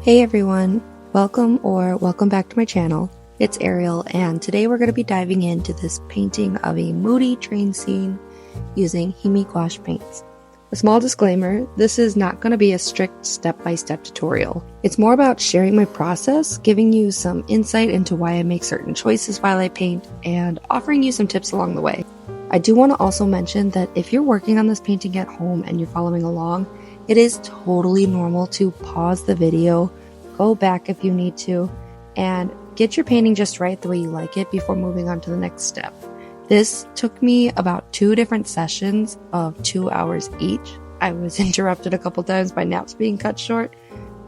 Hey everyone, welcome back to my channel. It's Ariel, and today we're going to be diving into this painting of a moody train scene using HIMI gouache paints. A small disclaimer, this is not going to be a strict step-by-step tutorial. It's more about sharing my process, giving you some insight into why I make certain choices while I paint, and offering you some tips along the way. I do want to also mention that if you're working on this painting at home and you're following along, it is totally normal to pause the video, go back if you need to, and get your painting just right the way you like it before moving on to the next step. This took me about 2 different sessions of 2 hours each. I was interrupted a couple times by naps being cut short,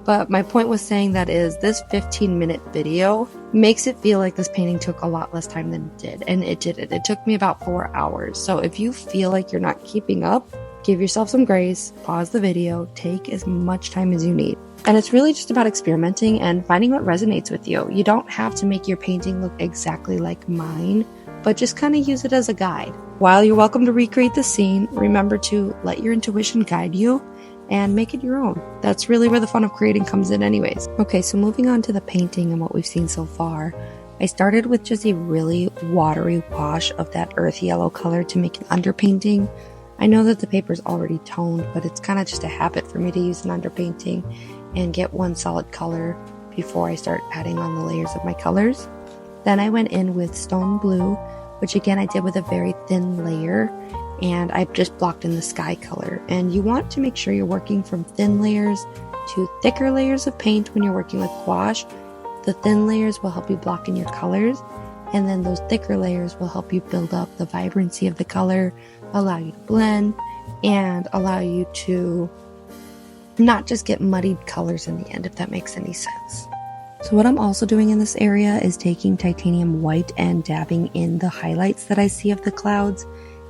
but my point was saying that is this 15-minute video makes it feel like this painting took a lot less time than it did, and it didn't. It took me about 4 hours. So if you feel like you're not keeping up, give yourself some grace, pause the video, take as much time as you need. And it's really just about experimenting and finding what resonates with you. You don't have to make your painting look exactly like mine, but just kind of use it as a guide. While you're welcome to recreate the scene, remember to let your intuition guide you and make it your own. That's really where the fun of creating comes in anyways. Okay, so moving on to the painting and what we've seen so far, I started with just a really watery wash of that earth yellow color to make an underpainting. I know that the paper's already toned, but it's kind of just a habit for me to use an underpainting and get one solid color before I start adding on the layers of my colors. Then I went in with stone blue, which again I did with a very thin layer, and I just blocked in the sky color. And you want to make sure you're working from thin layers to thicker layers of paint when you're working with gouache. The thin layers will help you block in your colors, and then those thicker layers will help you build up the vibrancy of the color, allow you to blend, and allow you to not just get muddied colors in the end, if that makes any sense. So what I'm also doing in this area is taking titanium white and dabbing in the highlights that I see of the clouds,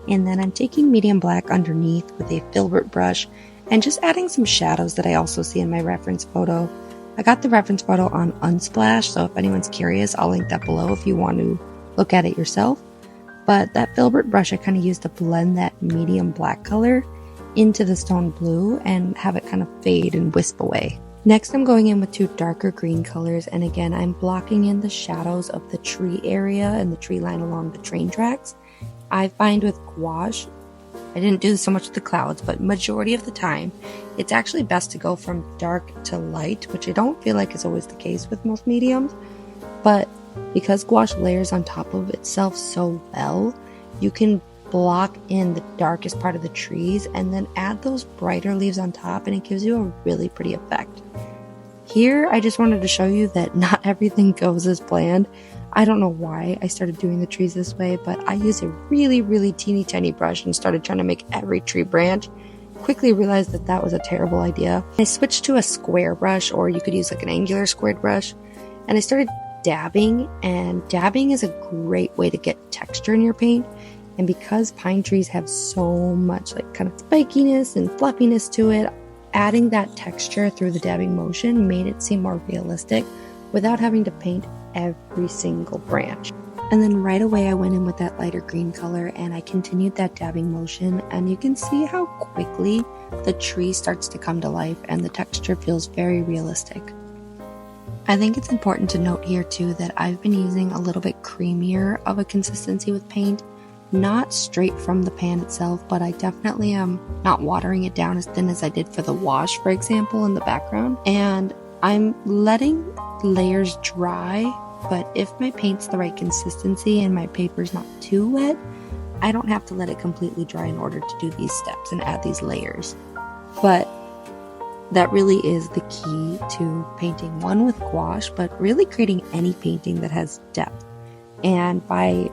and then I'm taking medium black underneath with a filbert brush and just adding some shadows that I also see in my reference photo. I got the reference photo on Unsplash, so if anyone's curious, I'll link that below if you want to look at it yourself. But that filbert brush I kind of used to blend that medium black color into the stone blue and have it kind of fade and wisp away. Next, I'm going in with 2 darker green colors, and again, I'm blocking in the shadows of the tree area and the tree line along the train tracks. I find with gouache, I didn't do so much with the clouds, but majority of the time, it's actually best to go from dark to light, which I don't feel like is always the case with most mediums, but because gouache layers on top of itself so well, you can block in the darkest part of the trees and then add those brighter leaves on top, and it gives you a really pretty effect. Here, I just wanted to show you that not everything goes as planned. I don't know why I started doing the trees this way, but I used a really teeny tiny brush and started trying to make every tree branch. Quickly realized that that was a terrible idea. I switched to a square brush, or you could use like an angular squared brush, and I started dabbing, and dabbing is a great way to get texture in your paint. And because pine trees have so much like kind of spikiness and fluffiness to it, adding that texture through the dabbing motion made it seem more realistic without having to paint every single branch. And then right away I went in with that lighter green color and I continued that dabbing motion, and you can see how quickly the tree starts to come to life and the texture feels very realistic. I think it's important to note here too that I've been using a little bit creamier of a consistency with paint. Not straight from the pan itself, but I definitely am not watering it down as thin as I did for the wash, for example, in the background. And I'm letting layers dry, but if my paint's the right consistency and my paper's not too wet, I don't have to let it completely dry in order to do these steps and add these layers. But that really is the key to painting, one with gouache, but really creating any painting that has depth. And by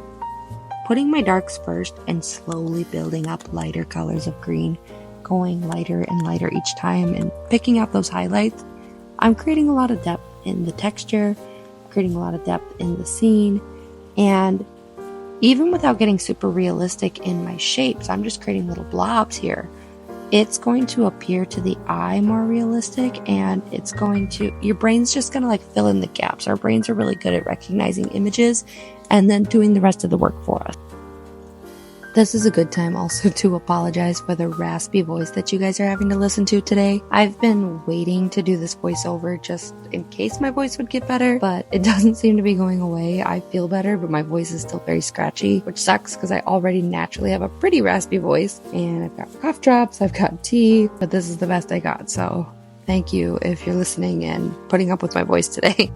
putting my darks first and slowly building up lighter colors of green, going lighter and lighter each time and picking out those highlights, I'm creating a lot of depth in the texture, creating a lot of depth in the scene, and even without getting super realistic in my shapes, I'm just creating little blobs here. It's going to appear to the eye more realistic, and it's going to, your brain's just going to like fill in the gaps. Our brains are really good at recognizing images and then doing the rest of the work for us. This is a good time also to apologize for the raspy voice that you guys are having to listen to today. I've been waiting to do this voiceover just in case my voice would get better, but it doesn't seem to be going away. I feel better, but my voice is still very scratchy, which sucks because I already naturally have a pretty raspy voice. And I've got cough drops, I've got tea, but this is the best I got. So thank you if you're listening and putting up with my voice today.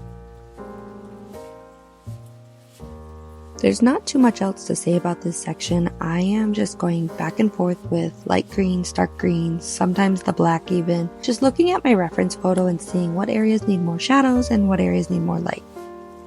There's not too much else to say about this section. I am just going back and forth with light greens, dark greens, sometimes the black even. Just looking at my reference photo and seeing what areas need more shadows and what areas need more light.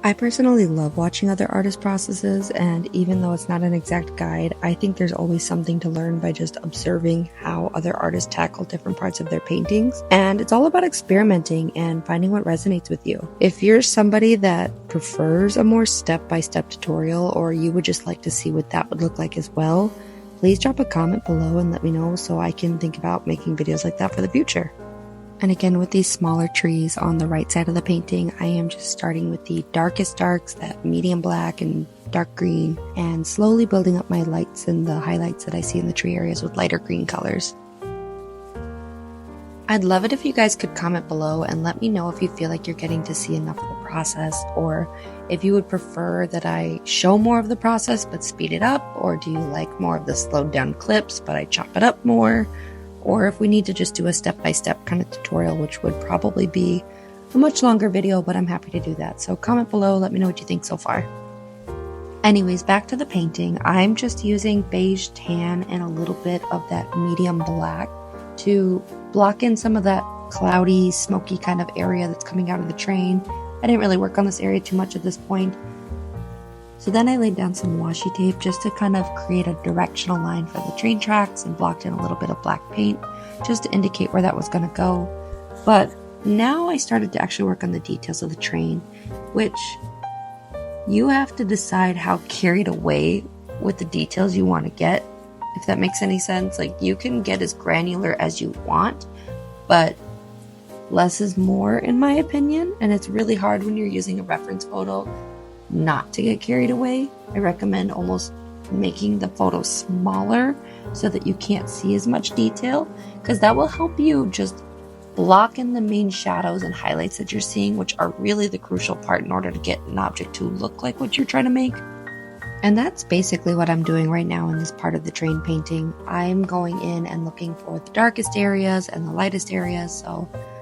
I personally love watching other artists' processes, and even though it's not an exact guide, I think there's always something to learn by just observing how other artists tackle different parts of their paintings. And it's all about experimenting and finding what resonates with you. If you're somebody that prefers a more step-by-step tutorial, or you would just like to see what that would look like as well, please drop a comment below and let me know so I can think about making videos like that for the future. And again, with these smaller trees on the right side of the painting, I am just starting with the darkest darks, that medium black and dark green, and slowly building up my lights and the highlights that I see in the tree areas with lighter green colors. I'd love it if you guys could comment below and let me know if you feel like you're getting to see enough of the process, or if you would prefer that I show more of the process but speed it up, or do you like more of the slowed down clips but I chop it up more? Or if we need to just do a step-by-step kind of tutorial, which would probably be a much longer video, but I'm happy to do that. So comment below, let me know what you think so far. Anyways, back to the painting. I'm just using beige tan and a little bit of that medium black to block in some of that cloudy, smoky kind of area that's coming out of the train. I didn't really work on this area too much at this point. So then I laid down some washi tape just to kind of create a directional line for the train tracks and blocked in a little bit of black paint just to indicate where that was going to go. But now I started to actually work on the details of the train, which you have to decide how carried away with the details you want to get, if that makes any sense. Like, you can get as granular as you want, but less is more in my opinion, and it's really hard when you're using a reference photo not to get carried away. I recommend almost making the photo smaller so that you can't see as much detail, because that will help you just block in the main shadows and highlights that you're seeing, which are really the crucial part in order to get an object to look like what you're trying to make. And that's basically what I'm doing right now in this part of the train painting. I'm going in and looking for the darkest areas and the lightest areas.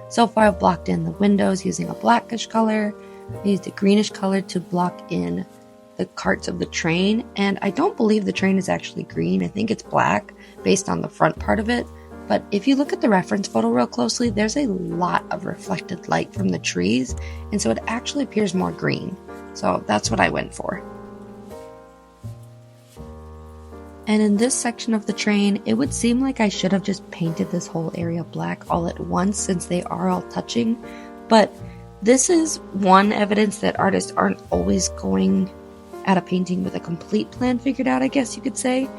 So far I've blocked in the windows using a blackish color. I used a greenish color to block in the carts of the train, and I don't believe the train is actually green. I think it's black based on the front part of it. But if you look at the reference photo real closely, there's a lot of reflected light from the trees, and so it actually appears more green. So that's what I went for. And in this section of the train, it would seem like I should have just painted this whole area black all at once since they are all touching, but this is one evidence that artists aren't always going at a painting with a complete plan figured out, I guess you could say.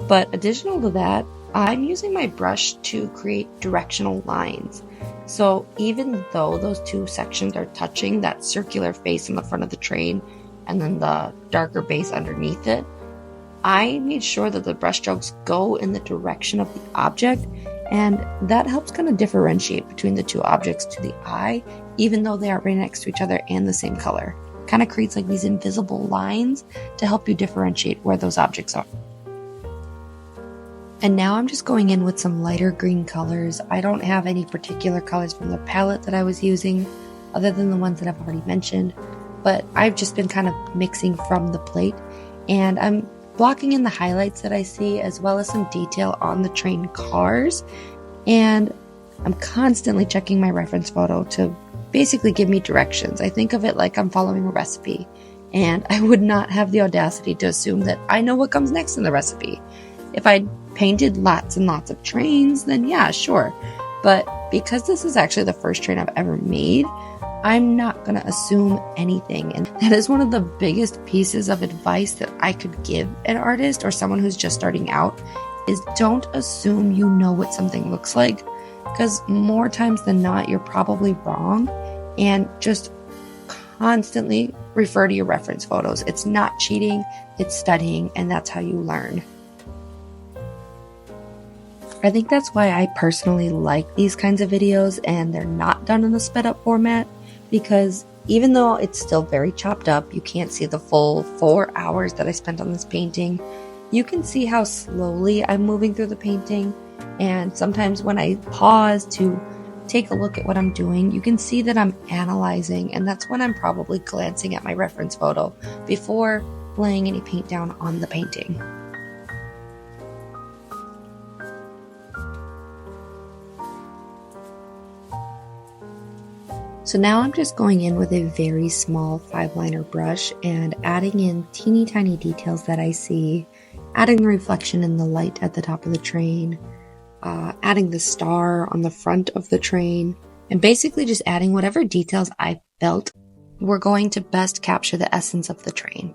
But additional to that, I'm using my brush to create directional lines. So even though those two sections are touching, that circular face in the front of the train and then the darker base underneath it, I made sure that the brush strokes go in the direction of the object, and that helps kind of differentiate between the two objects to the eye, even though they are right next to each other and the same color. Kind of creates like these invisible lines to help you differentiate where those objects are. And now I'm just going in with some lighter green colors. I don't have any particular colors from the palette that I was using other than the ones that I've already mentioned, but I've just been kind of mixing from the plate, and I'm blocking in the highlights that I see as well as some detail on the train cars. And I'm constantly checking my reference photo to basically give me directions. I think of it like I'm following a recipe, and I would not have the audacity to assume that I know what comes next in the recipe. If I painted lots and lots of trains, then yeah, sure. But because this is actually the first train I've ever made, I'm not going to assume anything. And that is one of the biggest pieces of advice that I could give an artist or someone who's just starting out, is don't assume you know what something looks like, because more times than not, you're probably wrong. And just constantly refer to your reference photos. It's not cheating, it's studying, and that's how you learn. I think that's why I personally like these kinds of videos and they're not done in the sped up format, because even though it's still very chopped up, you can't see the full 4 hours that I spent on this painting. You can see how slowly I'm moving through the painting, and sometimes when I pause to take a look at what I'm doing, you can see that I'm analyzing, and that's when I'm probably glancing at my reference photo before laying any paint down on the painting. So now I'm just going in with a very small 5-liner brush and adding in teeny tiny details that I see, adding the reflection in the light at the top of the train, adding the star on the front of the train, and basically just adding whatever details I felt were going to best capture the essence of the train.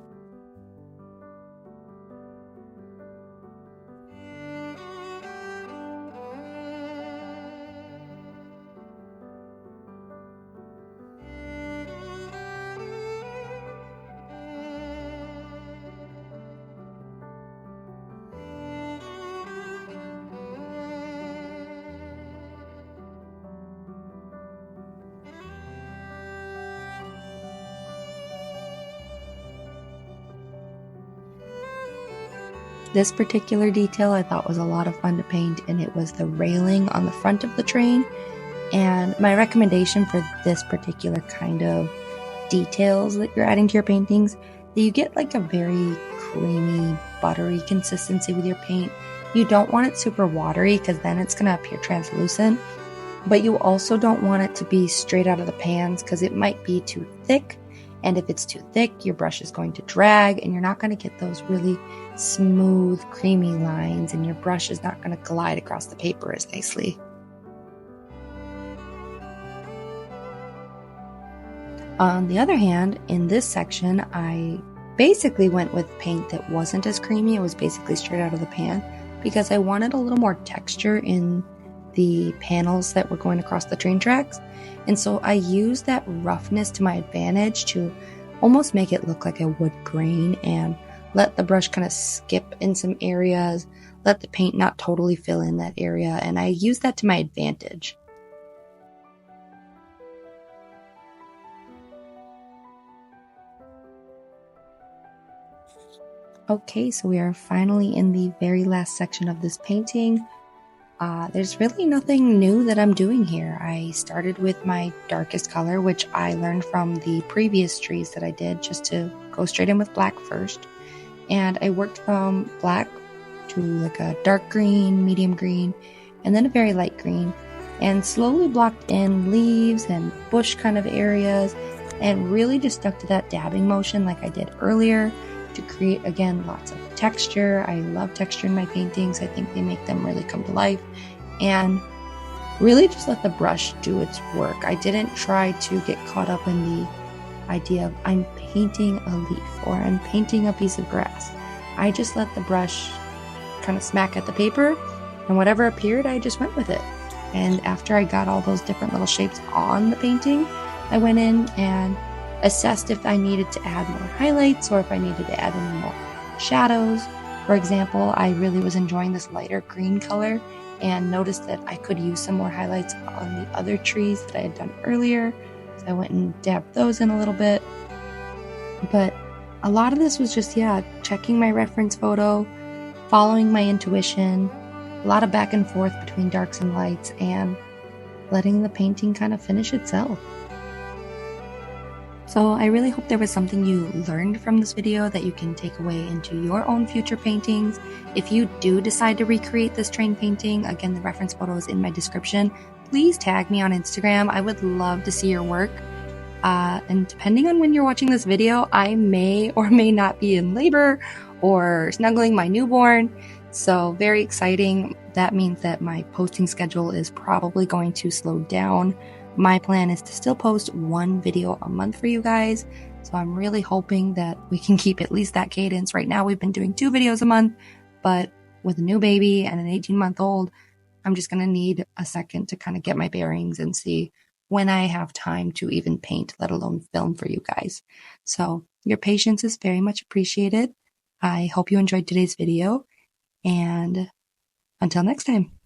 This particular detail I thought was a lot of fun to paint, and it was the railing on the front of the train. And my recommendation for this particular kind of details that you're adding to your paintings, that you get like a very creamy, buttery consistency with your paint. You don't want it super watery because then it's going to appear translucent, but you also don't want it to be straight out of the pans because it might be too thick. And if it's too thick, your brush is going to drag and you're not going to get those really smooth, creamy lines, and your brush is not going to glide across the paper as nicely. On the other hand, in this section, I basically went with paint that wasn't as creamy. It was basically straight out of the pan because I wanted a little more texture in the panels that were going across the train tracks. And so I used that roughness to my advantage to almost make it look like a wood grain and let the brush kind of skip in some areas, let the paint not totally fill in that area, and I used that to my advantage. Okay, so we are finally in the very last section of this painting. There's really nothing new that I'm doing here. I started with my darkest color, which I learned from the previous trees that I did, just to go straight in with black first. And I worked from black to like a dark green, medium green, and then a very light green, and slowly blocked in leaves and bush kind of areas, and really just stuck to that dabbing motion like I did earlier to create, again, lots of texture. I love texture in my paintings. I think they make them really come to life, and really just let the brush do its work. I didn't try to get caught up in the idea of I'm painting a leaf or I'm painting a piece of grass. I just let the brush kind of smack at the paper, and whatever appeared, I just went with it. And after I got all those different little shapes on the painting, I went in and assessed if I needed to add more highlights or if I needed to add any more shadows. For example, I really was enjoying this lighter green color and noticed that I could use some more highlights on the other trees that I had done earlier. So I went and dabbed those in a little bit. But a lot of this was just, checking my reference photo, following my intuition, a lot of back and forth between darks and lights, and letting the painting kind of finish itself. So I really hope there was something you learned from this video that you can take away into your own future paintings. If you do decide to recreate this train painting, again, the reference photo is in my description. Please tag me on Instagram. I would love to see your work. And depending on when you're watching this video, I may or may not be in labor or snuggling my newborn. So very exciting. That means that my posting schedule is probably going to slow down. My plan is to still post one video a month for you guys. So I'm really hoping that we can keep at least that cadence. Right now we've been doing 2 videos a month, but with a new baby and an 18-month-old, I'm just going to need a second to kind of get my bearings and see when I have time to even paint, let alone film for you guys. So your patience is very much appreciated. I hope you enjoyed today's video, and until next time.